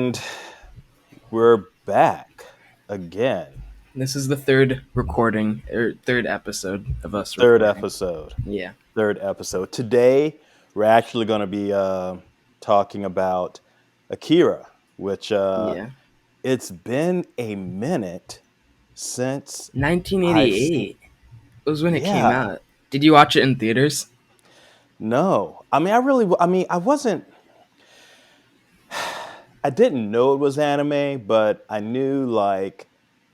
And we're back again. This is the third recording or third episode of us Third recording. episode. Yeah. Third episode. Today, we're actually going to be talking about Akira, which Yeah. it's been a minute since I've seen. 1988 was when it came Yeah, out. Did you watch it in theaters? no. I wasn't. I didn't know it was anime, but I knew like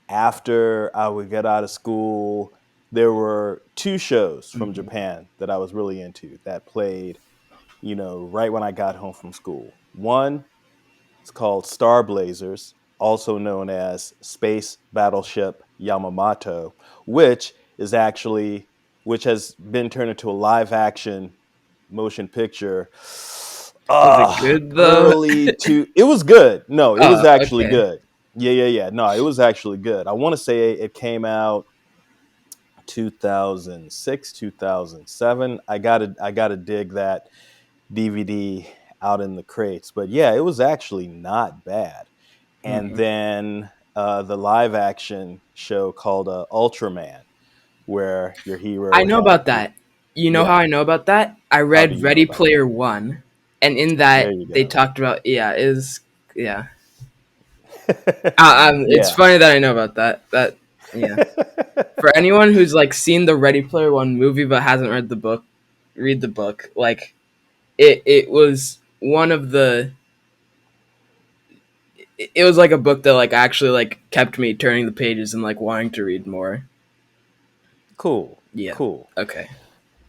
after I would get out of school, there were two shows from Mhm. Japan that I was really into that played, right when I got home from school. One is called Star Blazers, also known as Space Battleship Yamamoto, which has been turned into a live action motion picture. Was it good though? It was good. No, it was Oh, actually okay. good. Yeah. No, it was actually good. I want to say it came out 2006, 2007. I gotta dig that DVD out in the crates. But yeah, it was actually not bad. And Mhm. then the live action show called Ultraman, where your I hero know had about to. that. You know how Yeah, I know about that? I how do read you know Ready about that? Player One, and in There that you they go. talked about yeah. It's Yeah. funny that I know about that. Yeah. For anyone who's like seen the Ready Player One movie but hasn't read the book, read the book. Like it was one of the it was like a book that like actually like kept me turning the pages and like wanting to read more. Cool. Yeah. Cool. Okay.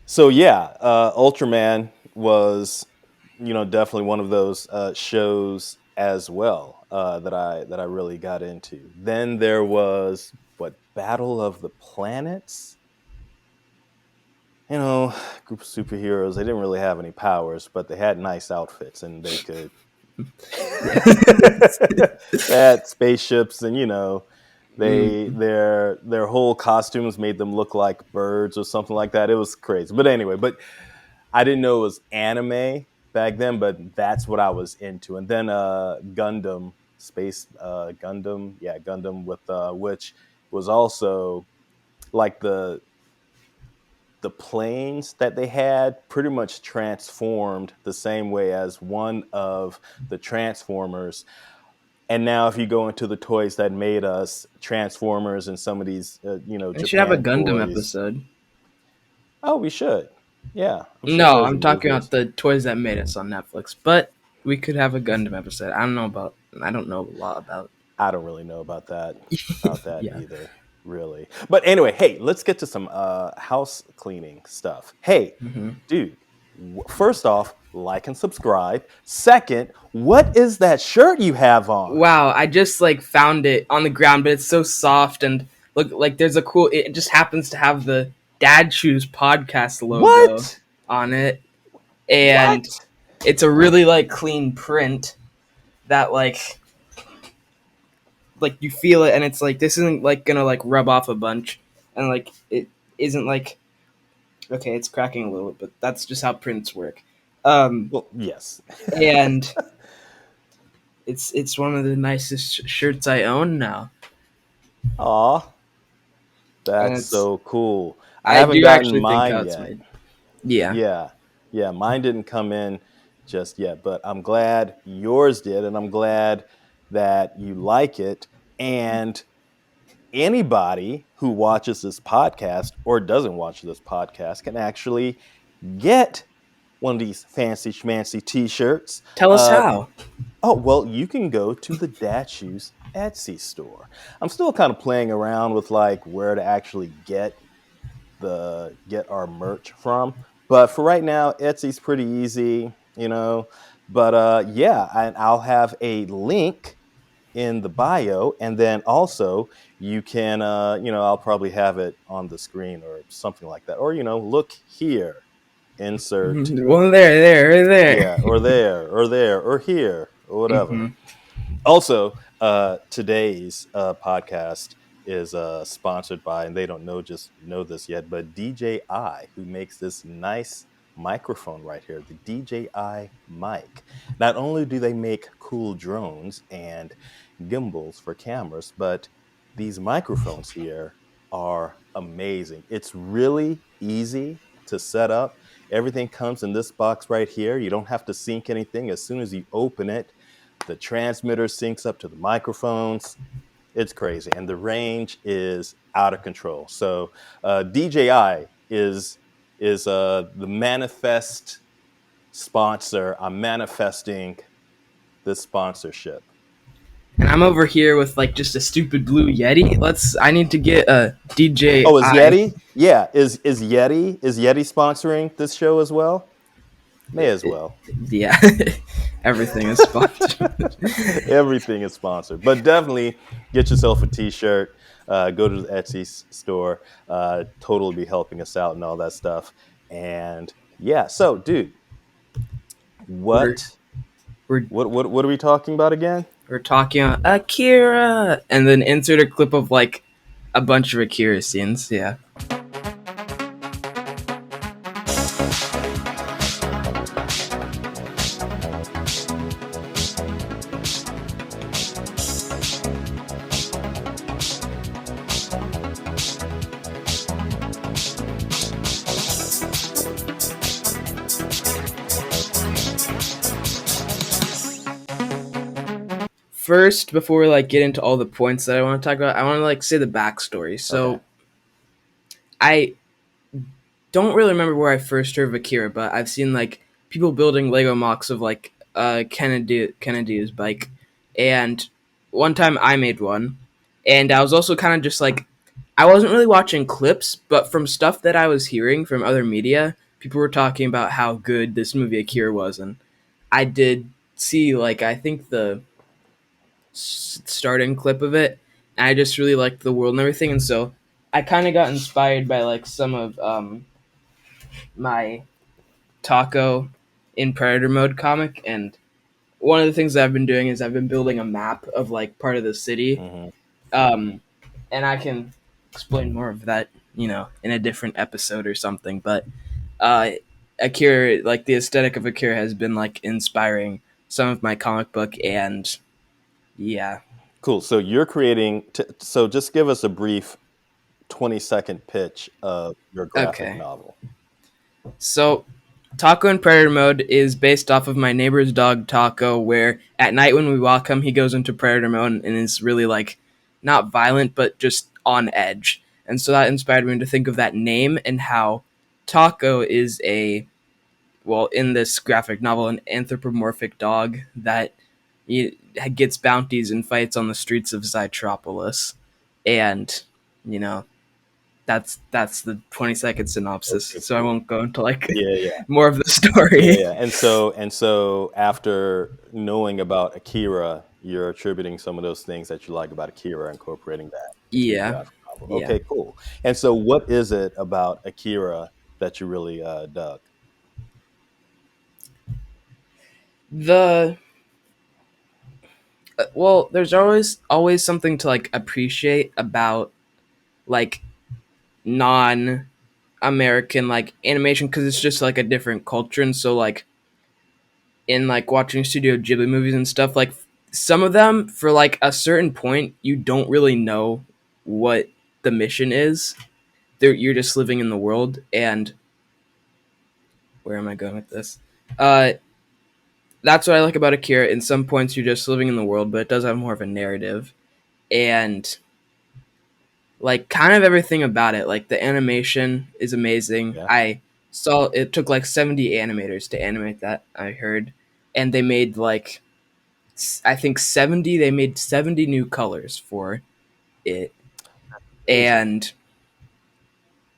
So yeah, Ultraman was, definitely one of those shows as well that I really got into. Then there was what Battle of the Planets. Group of superheroes. They didn't really have any powers, but they had nice outfits, and they could. Yeah. They had spaceships, and they Mm. their whole costumes made them look like birds or something like that. It was crazy. But anyway, I didn't know it was anime back then, but that's what I was into. And then Gundam, Space Gundam, yeah, Gundam with which was also like the planes that they had pretty much transformed the same way as one of the Transformers. And now, if you go into the toys that made us Transformers and some of these, We should have a Japan Gundam toys. episode. Oh, we should. Yeah, I'm sure No, there's a I'm talking movie. about the toys that made us on Netflix. But we could have a Gundam episode. I don't know a lot about. I don't really know about that Yeah. either, really. But anyway, hey, let's get to some house cleaning stuff. Hey, Hmm. dude, first off, like and subscribe. Second, what is that shirt you have on? Wow, I just like found it on the ground, but it's so soft and look like there's a cool. It just happens to have the Dadshoos podcast logo What? on it, What? and it's a really like clean print that like you feel it, and it's like this isn't like gonna like rub off a bunch, and like it isn't like okay, it's cracking a little, but that's just how prints work. Um, Well, yes. and it's one of the nicest shirts I own now, Aw, and that's it's so cool. I I haven't do gotten actually think how mine it's yet. made. Yeah. Yeah. Yeah, mine didn't come in just yet, but I'm glad yours did, and I'm glad that you like it. And anybody who watches this podcast or doesn't watch this podcast can actually get one of these fancy schmancy t-shirts. Tell us how. Oh, well, you can go to the Dadshoos Etsy store. I'm still kind of playing around with like where to actually get our merch from. But for right now, Etsy's pretty easy, But yeah, and I'll have a link in the bio, and then also you can I'll probably have it on the screen or something like that. Or look here, insert, Well, there. yeah, or there, or here, or whatever. Hmm. Also, today's podcast is sponsored by, and they don't know this yet, but DJI, who makes this nice microphone right here, the DJI mic. Not only do they make cool drones and gimbals for cameras, but these microphones here are amazing. It's really easy to set up. Everything comes in this box right here. You don't have to sync anything. As soon as you open it, the transmitter syncs up to the microphones. It's crazy, and the range is out of control. So DJI is the manifest sponsor. I'm manifesting this sponsorship. And I'm over here with like just a stupid blue Yeti. I need to get a Oh, is DJI. Yeti? Yeah, is Yeti sponsoring this show as well? May as well. Yeah, everything is sponsored. Everything is sponsored, but definitely get yourself a T-shirt. Go to the Etsy store. Totally be helping us out and all that stuff. And yeah, so dude, we're what we're what are we talking about again? we're talking about Akira, and then insert a clip of like a bunch of Akira scenes. Yeah. First, before we like get into all the points that I want to talk about, I want to like say the backstory. Okay. So I don't really remember where I first heard of Akira, but I've seen like people building Lego mocks of like Kennedy's bike, and one time I made one, and I was also kind of just like I wasn't really watching clips, but from stuff that I was hearing from other media, people were talking about how good this movie Akira was, and I did see like I think the starting clip of it, and I just really liked the world and everything, and so I kind of got inspired by like some of my Taco in Predator Mode comic, and one of the things that I've been doing is I've been building a map of like part of the city, Hmm. um, and I can explain more of that, in a different episode or something. But uh, Akira, like the aesthetic of Akira, has been like inspiring some of my comic book, and yeah, Cool. So you're creating. So just give us a brief 20-second pitch of your graphic okay. novel. So, Taco in Predator Mode is based off of my neighbor's dog Taco, where at night when we walk him, he goes into Predator Mode and is really like not violent, but just on edge. And so that inspired me to think of that name and how Taco is in this graphic novel, an anthropomorphic dog that gets bounties and fights on the streets of Zytropolis. And, you know, that's the 20-second synopsis, Okay, so I cool. won't go into like Yeah, yeah, more of the yeah, story. yeah. And so after knowing about Akira, you're attributing some of those things that you like about Akira, incorporating that into your Yeah, graphic novel. yeah. Okay, cool. And so, what is it about Akira that you really dug? The there's always something to like appreciate about like non American like animation, because it's just like a different culture, and so like in like watching Studio Ghibli movies and stuff, like some of them for like a certain point you don't really know what the mission is. You're just living in the world, and where am I going with this? Uh, that's what I like about Akira. In some points, you're just living in the world, but it does have more of a narrative, and like kind of everything about it. Like the animation is amazing. Yeah. I saw it took like 70 animators to animate that. I heard, and they made like I think 70. They made 70 new colors for it, Crazy. and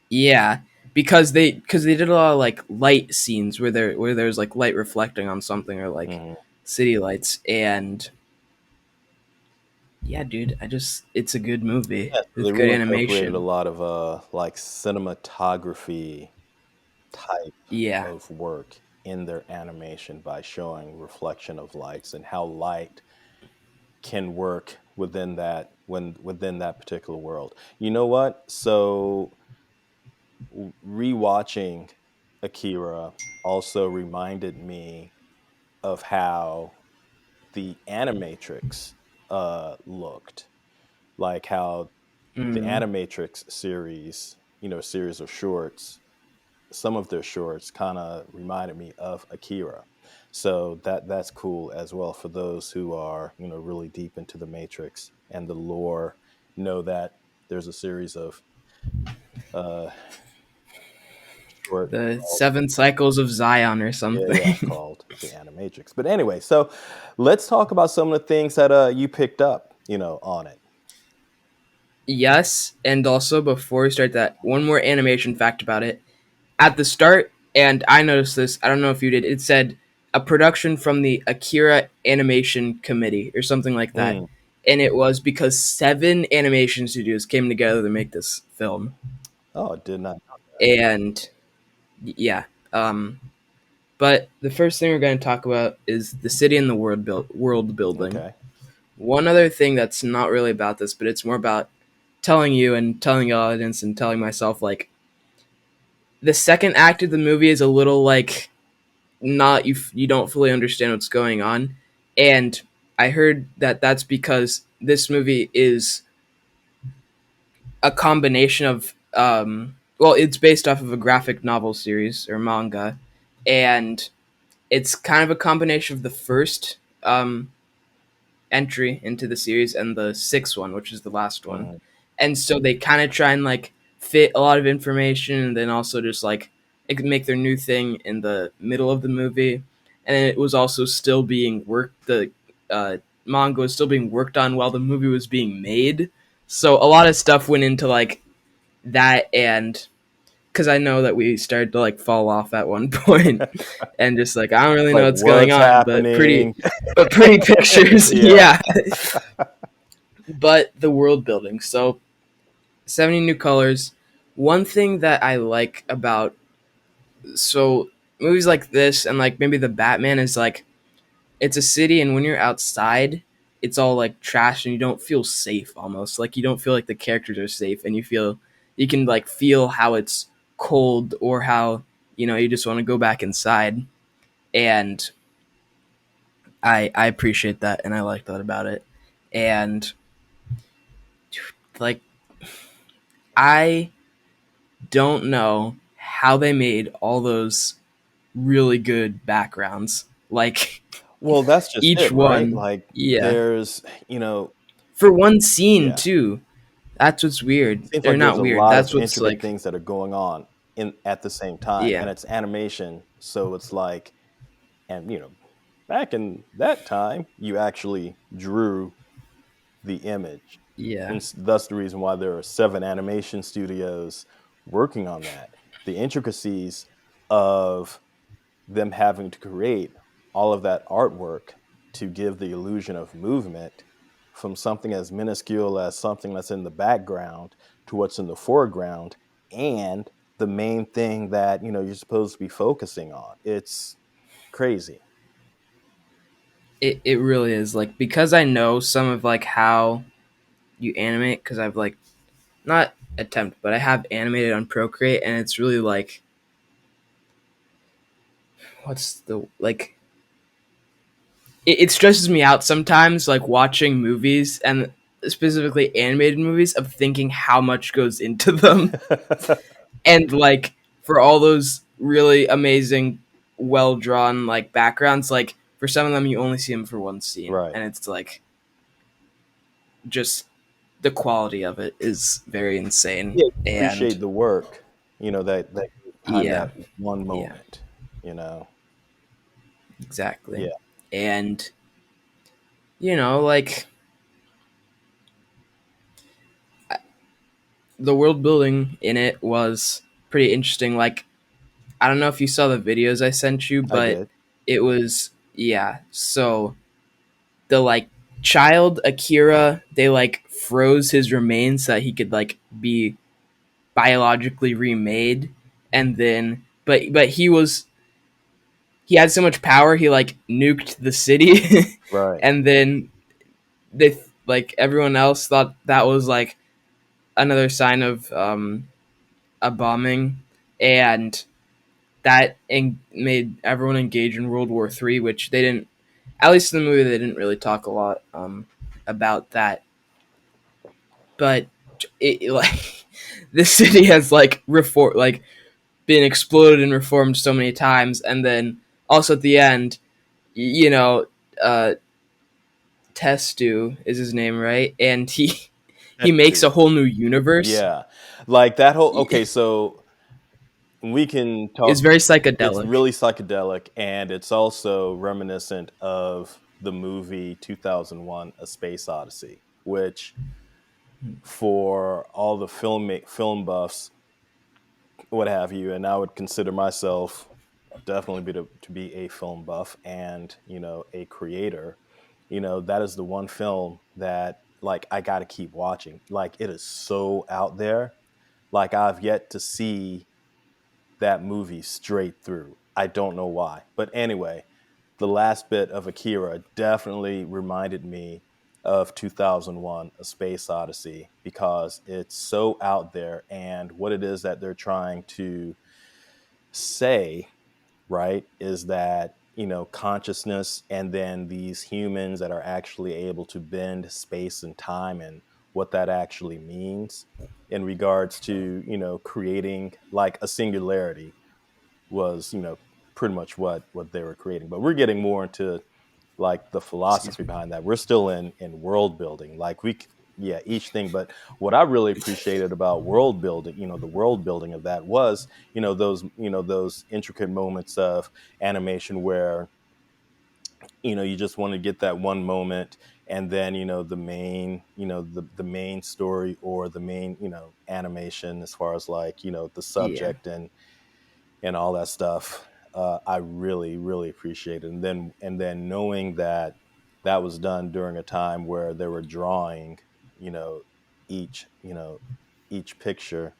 yeah, because they did a lot of like light scenes where there's like light reflecting on something, or like Hmm. city lights, and yeah, dude, it's a good movie Yeah, so they with good really incorporated a animation. lot of like cinematography type Yeah, of work in their animation by showing reflection of lights and how light can work within that particular world. You know what? So rewatching Akira also reminded me of how the Animatrix looked, like how the Mm, Animatrix series, series of shorts, some of their shorts kind of reminded me of Akira. So that's cool as well for those who are, really deep into the Matrix and the lore, know that there's a series of uh short the called, 7 cycles of Zion or yeah, something. called the Animatrix. But anyway, so let's talk about some of the things that you picked up, on it. Yes, and also before we start that, one more animation fact about it. At the start, and I noticed this, I don't know if you did, it said a production from the Akira Animation Committee or something like that. Mm. And it was because 7 animation studios came together to make this film. Oh, I did not. And yeah, um, but the first thing we're going to talk about is the city and the world building. Okay. One other thing that's not really about this, but it's more about telling you and telling the audience and telling myself, like, the second act of the movie is a little like not you don't fully understand what's going on, and I heard that that's because this movie is a combination of well, it's based off of a graphic novel series or manga, and it's kind of a combination of the first entry into the series and the sixth one, which is the last one. Mhm. And so they kind of try and like fit a lot of information and then also just like make their new thing in the middle of the movie. And it was also still being worked. The uh, manga was still being worked on while the movie was being made. So a lot of stuff went into like that, and because I know that we started to like fall off at one point, and just like I don't really know Like, what's going what's on, happening? but pretty pictures, Yeah. yeah. But the world building. So 70 new colors. One thing that I like about so movies like this and like maybe the Batman is like it's a city and when you're outside it's all like trash and you don't feel safe almost. Like you don't feel like the characters are safe and you feel you can like feel how it's cold or how you just want to go back inside. And I appreciate that and I like that about it. And like I don't know how they made all those really good backgrounds. Like Well, that's just each it, right? one, Like, yeah. there's, For one scene yeah. too. That's what's weird. Seems Or like there's not a weird. lot of That's what's intricate like things that are going on in at the same time, yeah. and it's animation, so it's like, and back in that time, you actually drew the image, and Yeah. thus the reason why there are 7 animation studios working on that. The intricacies of them having to create all of that artwork to give the illusion of movement from something as minuscule as something that's in the background to what's in the foreground and the main thing that you're supposed to be focusing on. It's crazy. It really is. Like because I know some of like how you animate because I've like not attempt, but I have animated on Procreate and it's really like what's the like it stresses me out sometimes like watching movies and specifically animated movies of thinking how much goes into them and like for all those really amazing well drawn like backgrounds like for some of them you only see them for one scene Right. and it's like just the quality of it is very insane Yeah, you and appreciate the work, that goes behind yeah, that one yeah, moment, you know. exactly. Yeah. And like the world building in it was pretty interesting. Like I don't know if you saw the videos I sent you, I but did. it was yeah. So the like child Akira, they like froze his remains so that he could like be biologically remade, and then but he had so much power he like nuked the city, Right. and then they like everyone else thought that was like another sign of a bombing, and made everyone engage in World War III, which they didn't. At least in the movie, they didn't really talk a lot about that. But like this city has been exploded and reformed so many times, and then also at the end, you know, uh, Testu is his name, right? And he makes Tetsu. a whole new universe. Yeah. Like that whole okay, so we can It's talk very it's psychedelic. really psychedelic and it's also reminiscent of the movie 2001 A Space Odyssey, which for all the film buffs, what have you, and I would consider myself definitely to be a film buff and a creator. That is the one film that like I got to keep watching. Like it is so out there. Like I've yet to see that movie straight through. I don't know why, but anyway, the last bit of Akira definitely reminded me of 2001 A Space Odyssey because it's so out there and what it is that they're trying to say, right, is that, consciousness and then these humans that are actually able to bend space and time and what that actually means in regards to, creating like a singularity was, pretty much what they were creating. But we're getting more into like the Excuse philosophy me. behind that. We're still in world building. Like yeah, each thing. But what I really appreciated about world building, the world building of that was, those intricate moments of animation where you just want to get that one moment and then the main the main story or the main animation as far as like the Yeah, subject and all that stuff. I really, really appreciate it. And then knowing that that was done during a time where they were drawing, you know, each, each picture,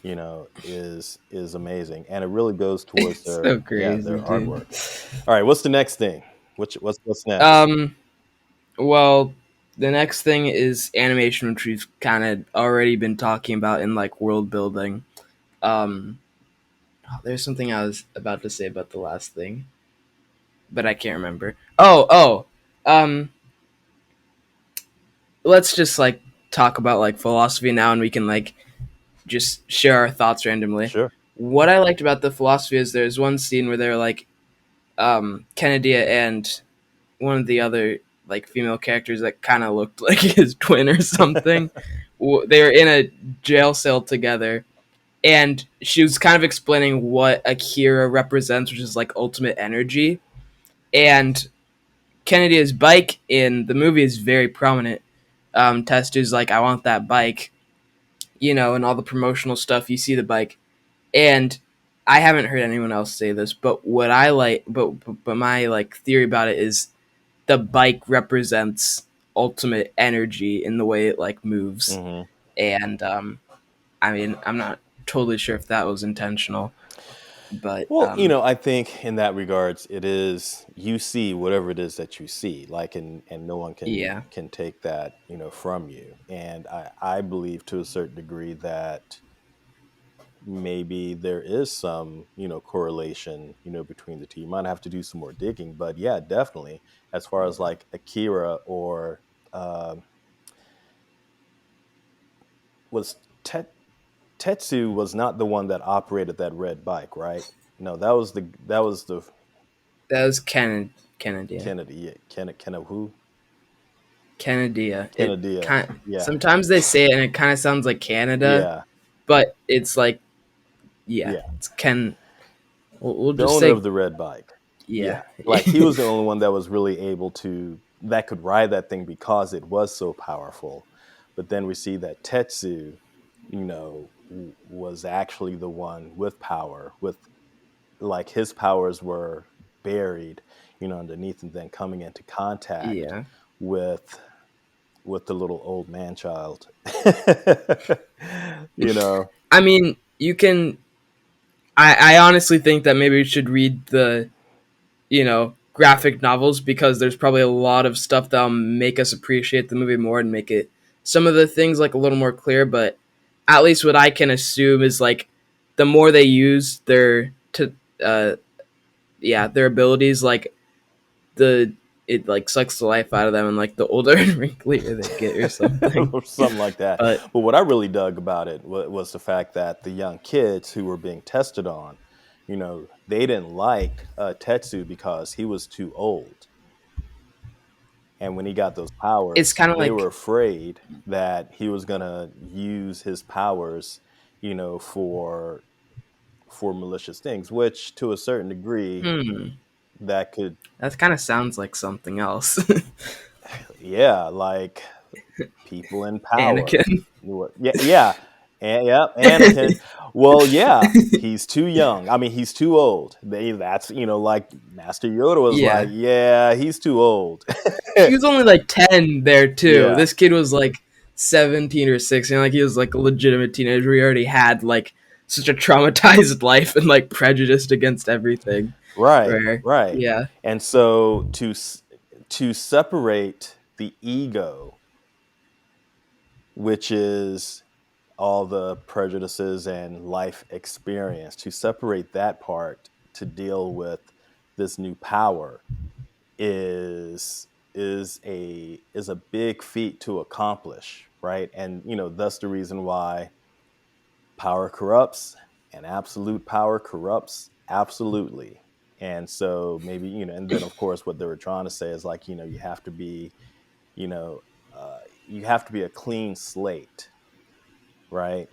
is amazing, and it really goes towards it's their so yeah crazy, their dude. artwork. All right, what's the next thing? What's next? Um, well, the next thing is animation, which we've kind of already been talking about in like world building. Um, there's something I was about to say about the last thing, but I can't remember. Um, let's just like talk about like philosophy now, and we can like just share our thoughts randomly. Sure. What I liked about the philosophy is there's one scene where they're like Kennedy and one of the other like female characters that kind of looked like his twin or something. They were in a jail cell together, and she was kind of explaining what Akira represents, which is like ultimate energy. And Kennedy's bike in the movie is very prominent. Testu's like, I want that bike, and all the promotional stuff. You see the bike, and I haven't heard anyone else say this, but what I like, but my like theory about it is the bike represents ultimate energy in the way it like moves, Hmm. and I mean, I'm not totally sure if that was intentional, but Well, I think in that regards, it is you see whatever it is that you see, like, and no one can yeah, can take that, from you. And I believe to a certain degree that maybe there is some, correlation, between the two. You might have to do some more digging, but yeah, definitely. As far as like Akira or um was Tetsu was not the one that operated that red bike, right? No, that was the that was Kennedy. Kennedy, yeah, Kennedy who? Kennedy. It Kennedy, kind yeah, sometimes they say it and it kind of sounds like Canada, yeah, but it's like yeah, yeah. it's Ken. We'll The just owner say of the red bike, yeah. yeah. Like he was the only one that was really able to that could ride that thing because it was so powerful. But then we see that Tetsu, was actually the one with power, with like his powers were buried, underneath, and then coming into contact Yeah. with the little old man child. you know. I mean, you can. I honestly think that maybe we should read the graphic novels because there's probably a lot of stuff that'll make us appreciate the movie more and make it some of the things like a little more clear. But at least what I can assume is like the more they use their to uh yeah, their abilities like the it like sucks the life out of them, and like the older and wrinklier they get or something. or something like that. But But what I really dug about it was the fact that the young kids who were being tested on, they didn't like Tetsu because he was too old. And when he got those it's powers, kind of they were like, afraid that he was gonna use his powers, for malicious things, which to a certain degree hmm, that could, that kind of sounds like something else. yeah, like people in power. Anakin. Yeah, yeah, and yeah, Anakin. Well, yeah, he's too young. I mean, he's too old. That's like Master Yoda was like, Yeah, yeah, he's too old. he was only like 10 there too. Yeah, This kid was like 17 or 16. Like he was like a legitimate teenager. He already had like such a traumatized life and like prejudiced against everything. right, Where right. yeah, And so to separate the ego, which is all the prejudices and life experience, to separate that part to deal with this new power is is a big feat to accomplish, right? And thus the reason why power corrupts, and absolute power corrupts absolutely. And so maybe, and then of course what they were trying to say is like, you have to be, you know you have to be a clean slate, right,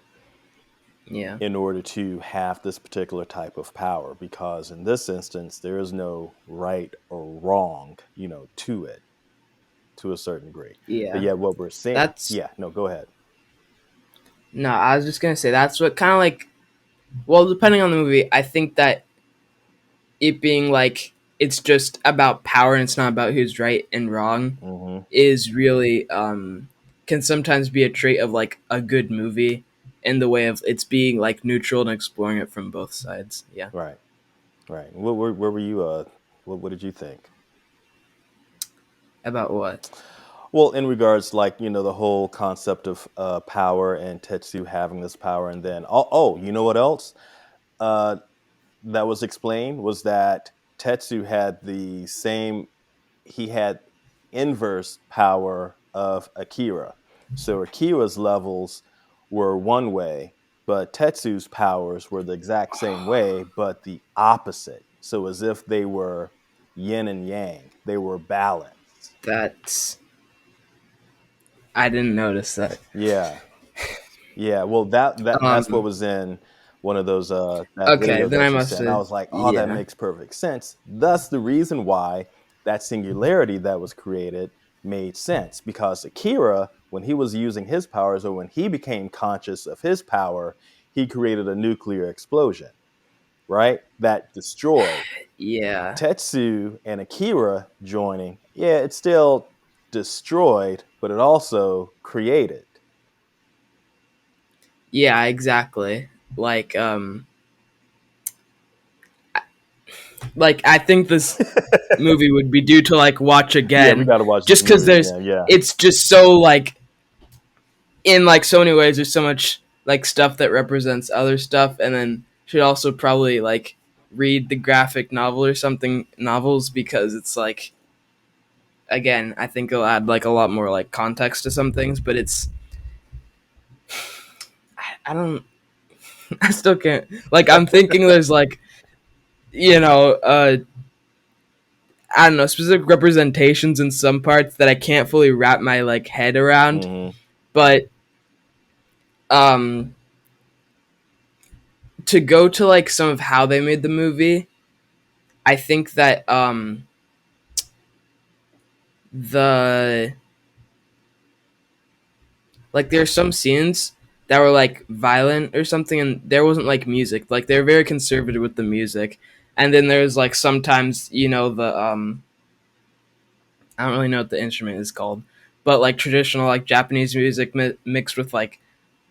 yeah, in order to have this particular type of power, because in this instance there is no right or wrong, to it, to a certain degree. But yeah. yeah, what we're saying, That's yeah, no, go ahead. no. I was just gonna say that's what kind of like. Well, depending on the movie, I think that it being like it's just about power and it's not about who's right and wrong Hmm. is really can sometimes be a trait of like a good movie in the way of it's being like neutral and exploring it from both sides. Yeah. Right, right. Where were you, what did you think? About what? Well, in regards, like, the whole concept of power and Tetsu having this power, and then you know what else uh that was explained was that Tetsu had the same, he had inverse power of Akira. So Akira's levels were one way, but Tetsu's powers were the exact same way, but the opposite. So as if they were yin and yang, they were balanced. That's I didn't notice that. Yeah. Yeah, well, that's what Um was in one of those that okay, video then I that you must sent. And I have was like, "Oh, that yeah. makes perfect sense." Thus, the reason why that singularity that was created made sense, because Akira, when he was using his powers, or when he became conscious of his power, he created a nuclear explosion, right? That destroyed. Yeah. Tetsu and Akira joining, yeah, it still destroyed, but it also created. Yeah, exactly. Like like I think this movie would be due to like watch Yeah, we again got to watch this just cuz movie there's again. Yeah. it's just so like in like so many ways there's so much like stuff that represents other stuff, and then should also probably like read the graphic novel or something novels because it's like again I think it'll add like a lot more like context to some things, but it's I don't I still can't like I'm thinking there's like you know I don't know specific representations in some parts that I can't fully wrap my like head around, Hmm. but um to go to like some of how they made the movie, I think that the like there's some scenes that were like violent or something and there wasn't like music, like they're very conservative with the music, and then there's like sometimes the I don't really know what the instrument is called, but like traditional like Japanese music mixed with like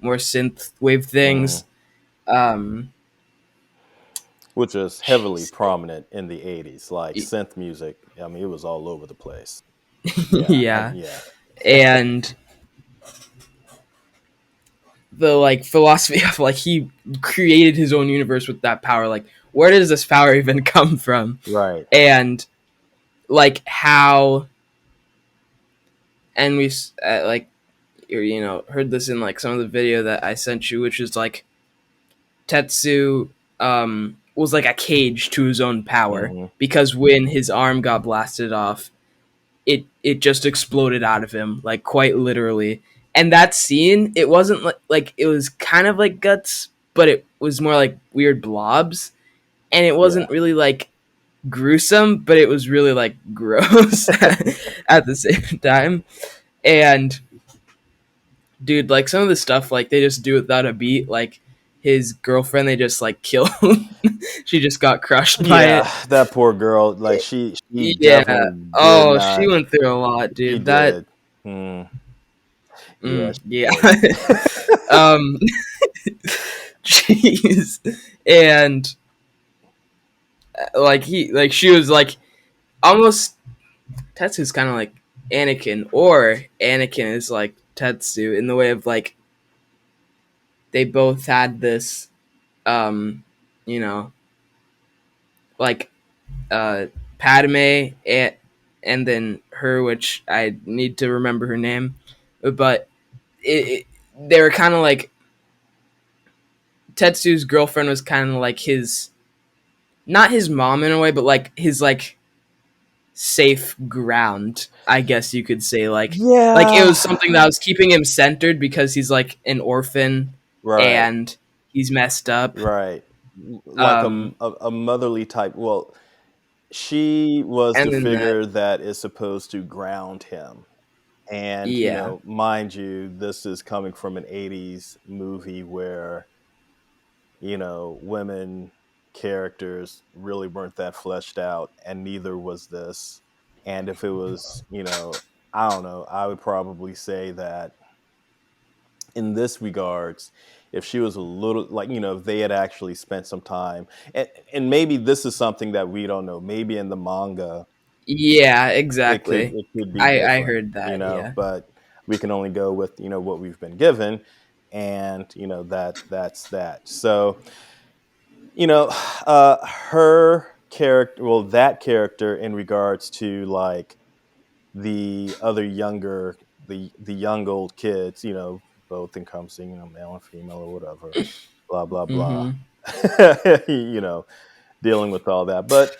more synth wave Hmm. things. um Which was heavily prominent in the 80s, like y- synth music. I mean, it was all over the place. Yeah, yeah, yeah. and the like philosophy of like he created his own universe with that power, like where does this power even come from? Right. And like how, and we like heard this in like some of the video that I sent you, which is like Tetsu was like a cage to his own power Hmm. because when his arm got blasted off, it just exploded out of him, like quite literally. And that scene, it wasn't like it was kind of like guts, but it was more like weird blobs, and it Yeah. wasn't really like gruesome, but it was really like gross at the same time. And dude, like some of the stuff like they just do without a beat, like his girlfriend they just like killed. She just got crushed by Yeah, it. that poor girl. Like she Yeah. definitely did Oh, she not. went through a lot, She dude. That did. Mm, yeah, yeah. she did. um jeez. And like she was like almost Tetsu's kind of like Anakin, or Anakin is like Tetsu in the way of like they both had this um you know like Padme and then her, which I need to remember her name, but they were kind of like Tetsu's girlfriend was kind of like his, not his mom in a way, but like his like safe ground, I guess you could say. Like it Yeah. was something that was keeping him centered because he's like an orphan Right. and he's messed up. Right. Like Um, a motherly type. Well, she was the and then that, figure that is supposed to ground him. And, yeah, mind you, this is coming from an 80s movie where, women characters really weren't that fleshed out, and neither was this. And if it was, I don't know, I would probably say that in this regards, if she was a little like, if they had actually spent some time, and maybe this is something that we don't know, maybe in the manga yeah, it could exactly. it could be I different, heard that. Yeah, but we can only go with what we've been given, and that's that. So her character, well, that character in regards to like the other younger, the young old kids, both encompassing, male and female or whatever, blah blah blah. mm-hmm. you know, dealing with all that. But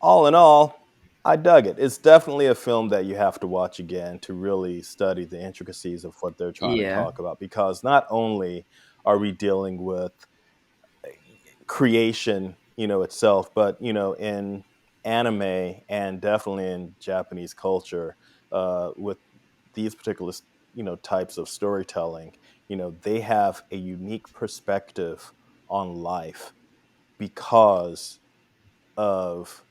all in all, I dug it. It's definitely a film that you have to watch again to really study the intricacies of what they're trying to Yeah. talk about, because not only are we dealing with creation, itself, but in anime and definitely in Japanese culture, with these particular, types of storytelling, they have a unique perspective on life because of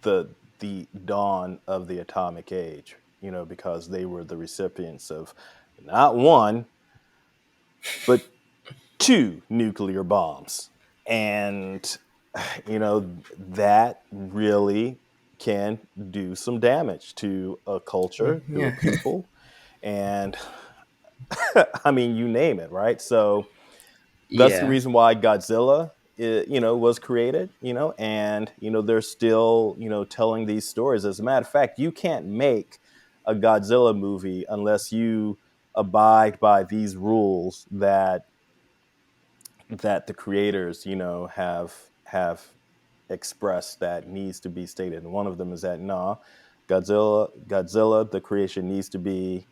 the dawn of the atomic age. Because they were the recipients of not one but two nuclear bombs. And, that really can do some damage to a culture, to a Yeah. people. And I mean, you name it, right? So that's the Yeah. reason why Godzilla, was created, and, they're still, telling these stories. As a matter of fact, you can't make a Godzilla movie unless you abide by these rules that the creators, have expressed that needs to be stated. And one of them is that nah, Godzilla, the creation needs to be,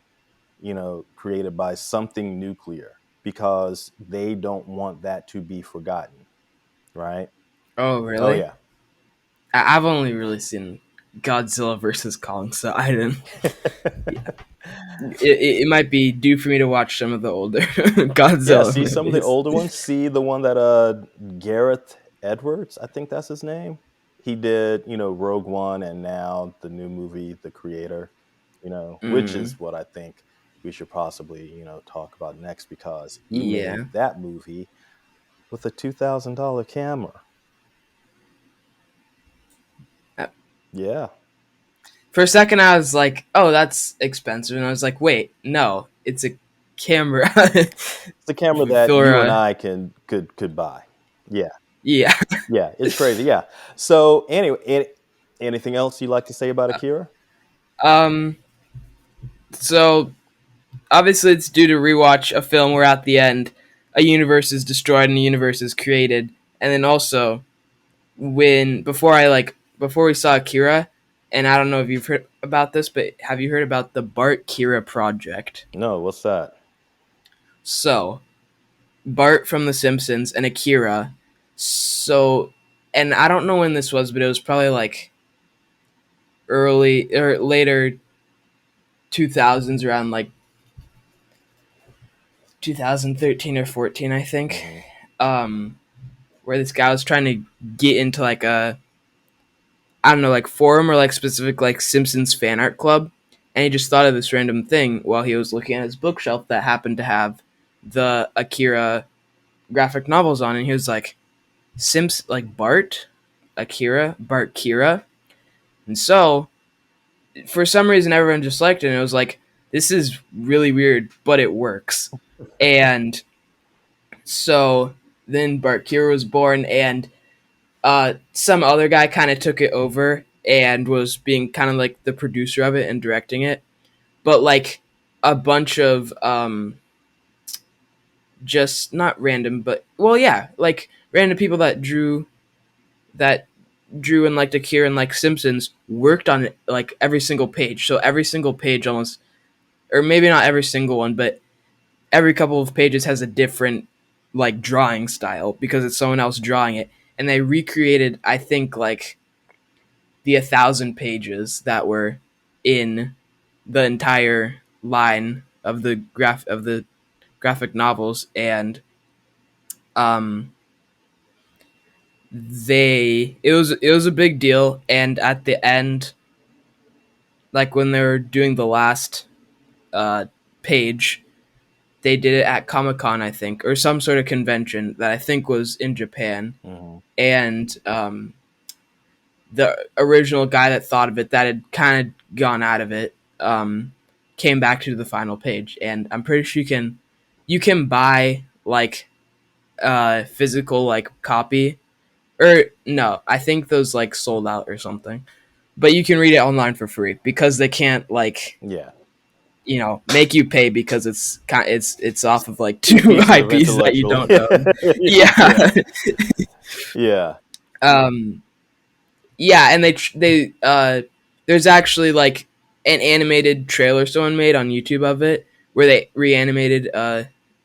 created by something nuclear because they don't want that to be forgotten, right? Oh, Oh really? yeah. I've only really seen Godzilla versus Kong, so I didn't. It might be due for me to watch some of the older Yeah, Godzilla see some of the movies. older ones. See the one that Gareth Edwards, I think that's his name. He did, Rogue One, and now the new movie, The Creator, which Mm, is what I think we should possibly, talk about next, because he yeah. made that movie with a $2,000 camera. Uh, Yeah. For a second, I was like, "Oh, that's expensive," and I was like, "Wait, no, it's a camera It's a camera that for you and I could buy. Yeah. Yeah. Yeah, it's crazy. Yeah. So anyway, anything else you'd like to say about Akira? Um. So obviously, it's due to rewatch a film where at the end a universe is destroyed and a universe is created, and then also when before we saw Akira, and I don't know if you've heard about this, but have you heard about the Bart Kira project? No, what's that? So Bart from The Simpsons and Akira. So, and I don't know when this was, but it was probably like early or later 2000s, around like 2013 or 14, I think. Hmm. Where this guy was trying to get into like a, I don't know, like forum or like specific like Simpsons fan art club, and he just thought of this random thing while he was looking at his bookshelf that happened to have the Akira graphic novels on, and he was like, like Bart, Akira, Bart Kira, and so for some reason everyone just liked it, and it was like, this is really weird, but it works, and so then Bart Kira was born, and some other guy kind of took it over and was being kind of like the producer of it and directing it. But like a bunch of just not random, but well, yeah, like random people that drew and liked Akira and like Simpsons worked on it like every single page. So every single page almost, or maybe not every single one, but every couple of pages has a different like drawing style because it's someone else drawing it. And they recreated, I think, like the 1,000 pages that were in the entire line of the graphic novels, and um, it was a big deal. And at the end, like when they were doing the last uh, page, they did it at Comic Con, I think, or some sort of convention that I think was in Japan, Hmm. and the original guy that thought of it, that had kind of gone out of it, came back to the final page, and I'm pretty sure you can buy like a physical like copy, or no, I think those like sold out or something, but you can read it online for free because they can't like Yeah. make you pay because it's off of like Two two pieces of IPs that you intellectual. don't own. Yeah. Yeah. Yeah. um yeah, and there's actually like an animated trailer someone made on YouTube of it where they reanimated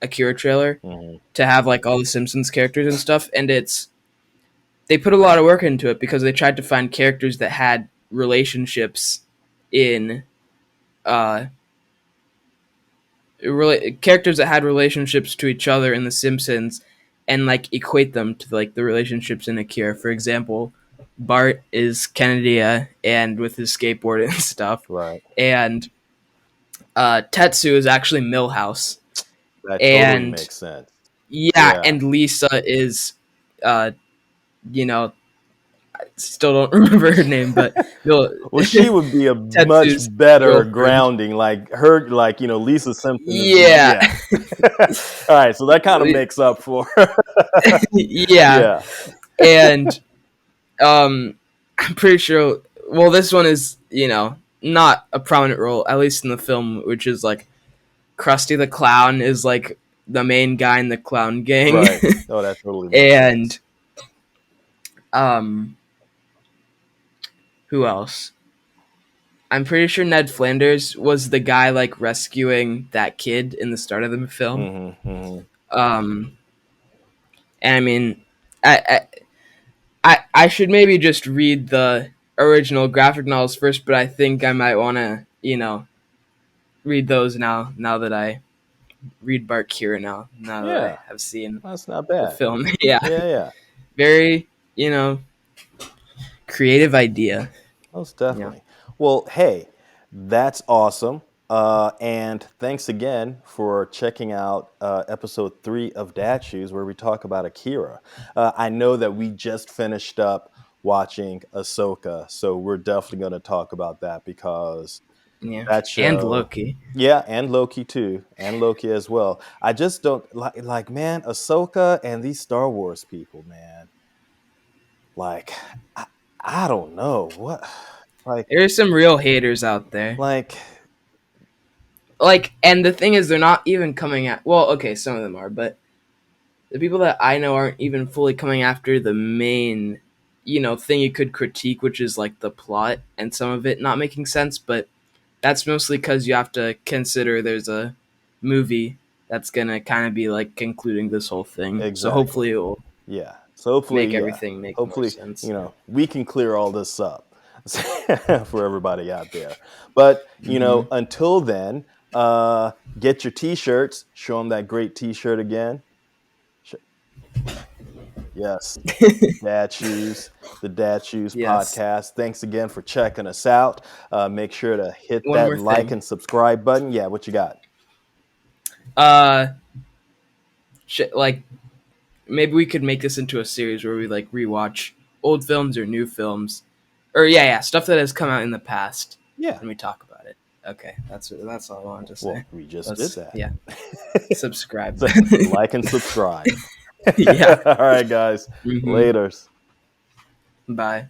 Akira trailer Hmm. to have like all the Simpsons characters and stuff, and they put a lot of work into it because they tried to find characters that had relationships in uh characters that had relationships to each other in the Simpsons, and like equate them to like the relationships in Akira. For example, Bart is Kennedy, and with his skateboard and stuff, Right. and Tetsu is actually Millhouse, That totally and makes sense. yeah, Yeah. and Lisa is, uh, you know, still don't remember her name, but Mill- Well, she would be a much Tetsu's better girlfriend. grounding, like her, like Lisa Simpson is. Yeah, Yeah. All right, so that kind of makes up for. yeah, Yeah. and I'm pretty sure. Well, this one is not a prominent role, at least in the film, which is like Krusty the Clown is like the main guy in the clown gang, Right. Oh, that totally makes and sense. um, who else? I'm pretty sure Ned Flanders was the guy like rescuing that kid in the start of the film. Hmm. Hmm. Um, and I mean, I, I should maybe just read the original graphic novels first, but I think I might want to read those now that I read Bart Kira now that I Yeah, have seen that's not the bad. film. Yeah, Yeah, yeah, very creative idea. most Yeah, definitely. Well, hey, that's awesome. And thanks again for checking out episode 3 of Dadshoos, where we talk about Akira. I know that we just finished up watching Ahsoka, so we're definitely going to talk about that because yeah, that and show, Loki. yeah, and Loki too, and Loki as well. I just don't like man, Ahsoka and these Star Wars people, man. Like, I, I don't know what, like, There's some real haters out there. like, Like, and the thing is, they're not even coming at. Well, okay, some of them are, but the people that I know aren't even fully coming after the main, thing you could critique, which is like the plot and some of it not making sense. But that's mostly because you have to consider there's a movie that's gonna kind of be like concluding this whole thing. So exactly. hopefully it will Yeah. So hopefully, make yeah. everything make more Hopefully, sense. Yeah. we can clear all this up for everybody out there. But, Hmm. until then, get your t-shirts, show them that great t-shirt again. Sh- Yes. Dadshoos, the Dadshoos Yes. podcast. Thanks again for checking us out. Make sure to hit One that more like thing. and subscribe button. Yeah, what you got? Uh, like maybe we could make this into a series where we like rewatch old films or new films, or yeah, stuff that has come out in the past, Yeah. and we talk about it. Okay, that's all I wanted to say. Well, we just did Let's that. yeah, subscribe. So, like and subscribe. Yeah. All right, guys. Hmm. Laters. Bye.